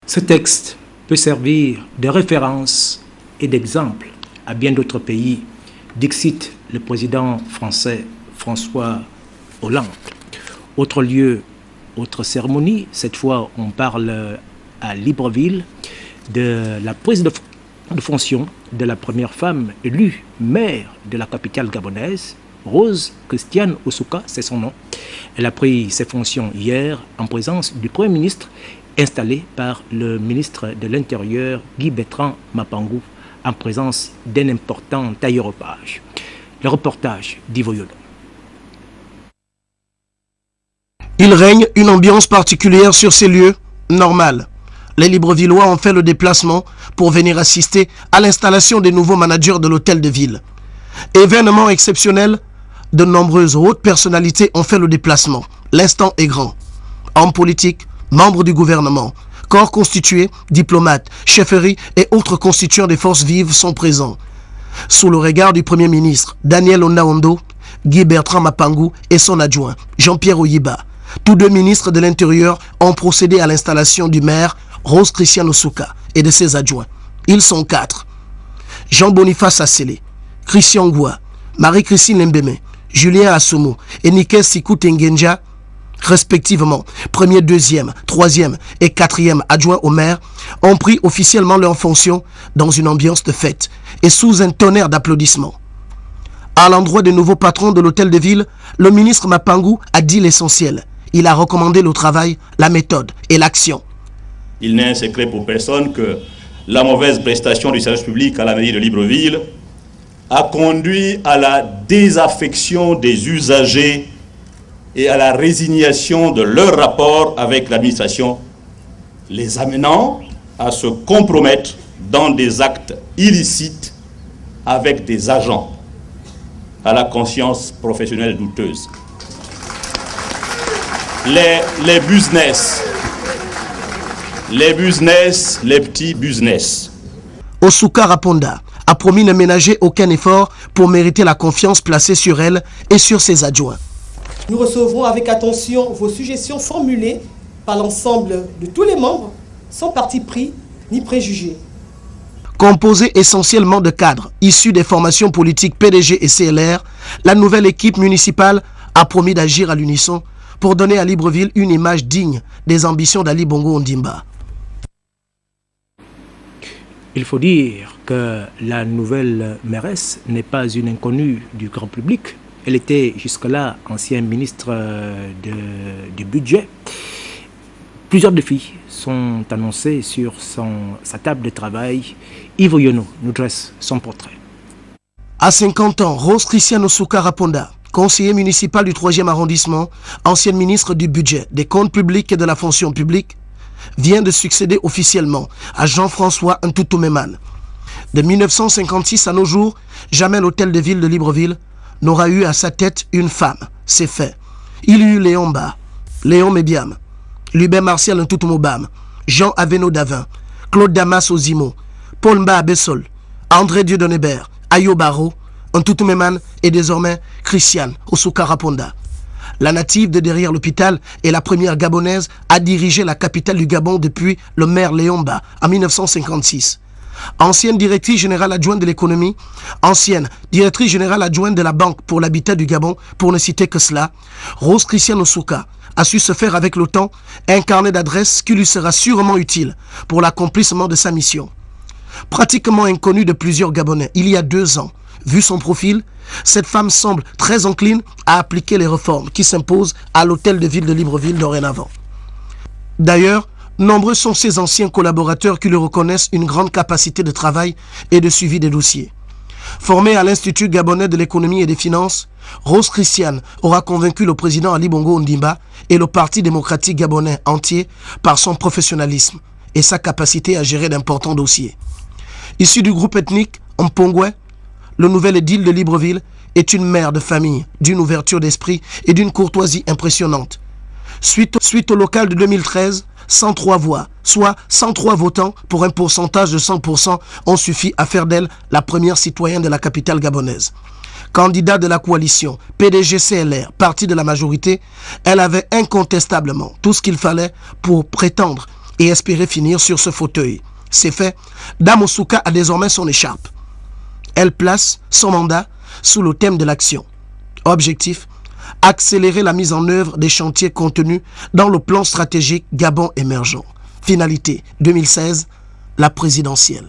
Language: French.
Ce texte peut servir de référence et d'exemple à bien d'autres pays, dixit le président français François Hollande. Autre lieu, autre cérémonie, cette fois on parle à Libreville de la prise de fonction de la première femme élue maire de la capitale gabonaise, Rose Christiane Osuka, c'est son nom. Elle a pris ses fonctions hier en présence du Premier ministre installé par le ministre de l'Intérieur Guy-Bertrand Mapangu en présence d'un important aéropage. Le reportage d'Ivo Yodo. Il règne une ambiance particulière sur ces lieux, normal. Les Librevillois ont fait le déplacement pour venir assister à l'installation des nouveaux managers de l'hôtel de ville. Événement exceptionnel, de nombreuses hautes personnalités ont fait le déplacement. L'instant est grand. Hommes politiques, membres du gouvernement, corps constitués, diplomates, chefferies et autres constituants des forces vives sont présents. Sous le regard du Premier ministre, Daniel Ondaondo, Guy-Bertrand Mapangu et son adjoint, Jean-Pierre Oyiba, tous deux ministres de l'Intérieur ont procédé à l'installation du maire Rose Christiane Osuka et de ses adjoints. Ils sont 4. Jean-Boniface Assélé, Christian Goua, Marie-Christine Lembeme, Julien Assomo et Nikel Sikou Tengenja, respectivement, 1er, 2e, 3e et 4e adjoints au maire, ont pris officiellement leurs fonctions dans une ambiance de fête et sous un tonnerre d'applaudissements. À l'endroit des nouveaux patrons de l'hôtel de ville, le ministre Mapangu a dit l'essentiel. Il a recommandé le travail, la méthode et l'action. Il n'est un secret pour personne que la mauvaise prestation du service public à la mairie de Libreville a conduit à la désaffection des usagers et à la résignation de leur rapport avec l'administration, les amenant à se compromettre dans des actes illicites avec des agents à la conscience professionnelle douteuse. Les business, les petits business. Osuka Raponda a promis ne ménager aucun effort pour mériter la confiance placée sur elle et sur ses adjoints. Nous recevrons avec attention vos suggestions formulées par l'ensemble de tous les membres, sans parti pris ni préjugés. Composée essentiellement de cadres issus des formations politiques PDG et CLR, la nouvelle équipe municipale a promis d'agir à l'unisson pour donner à Libreville une image digne des ambitions d'Ali Bongo Ondimba. Il faut dire que la nouvelle mairesse n'est pas une inconnue du grand public. Elle était jusque-là ancienne ministre du budget. Plusieurs défis sont annoncés sur sa table de travail. Ivo Yono nous dresse son portrait. À 50 ans, Rose Christiane Osuka Raponda, conseiller municipal du 3e arrondissement, ancienne ministre du budget, des comptes publics et de la fonction publique, vient de succéder officiellement à Jean-François Ntoutou-Meman. De 1956 à nos jours, jamais l'hôtel de ville de Libreville n'aura eu à sa tête une femme. C'est fait. Il y eut Léon Ba, Léon Mébiam, Lubin Martial Ntoutou-Mobam, Jean Aveno Davin, Claude Damas Ozimo, Paul Mba Abessol, André Dieudonnébert, Ayo Barro, Ntoutou-Meman et désormais Christiane Osuka Raponda. La native de derrière l'hôpital est la première gabonaise à diriger la capitale du Gabon depuis le maire Léon Ba en 1956. Ancienne directrice générale adjointe de l'économie, ancienne directrice générale adjointe de la Banque pour l'habitat du Gabon, pour ne citer que cela, Rose Christiane Osuka a su se faire avec le temps un carnet d'adresses qui lui sera sûrement utile pour l'accomplissement de sa mission. Pratiquement inconnue de plusieurs Gabonais il y a 2 ans, vu son profil, cette femme semble très encline à appliquer les réformes qui s'imposent à l'hôtel de ville de Libreville dorénavant. D'ailleurs, nombreux sont ses anciens collaborateurs qui lui reconnaissent une grande capacité de travail et de suivi des dossiers. Formée à l'Institut gabonais de l'économie et des finances, Rose Christiane aura convaincu le président Ali Bongo Ondimba et le Parti démocratique gabonais entier par son professionnalisme et sa capacité à gérer d'importants dossiers. Issu du groupe ethnique Mpongwe, le nouvel édile de Libreville est une mère de famille, d'une ouverture d'esprit et d'une courtoisie impressionnante. Suite au local de 2013, 103 voix, soit 103 votants pour un pourcentage de 100% ont suffi à faire d'elle la première citoyenne de la capitale gabonaise. Candidate de la coalition PDG-CLR, parti de la majorité, elle avait incontestablement tout ce qu'il fallait pour prétendre et espérer finir sur ce fauteuil. C'est fait, Dame Nsouka a désormais son écharpe. Elle place son mandat sous le thème de l'action. Objectif, accélérer la mise en œuvre des chantiers contenus dans le plan stratégique Gabon émergent. Finalité 2016, la présidentielle.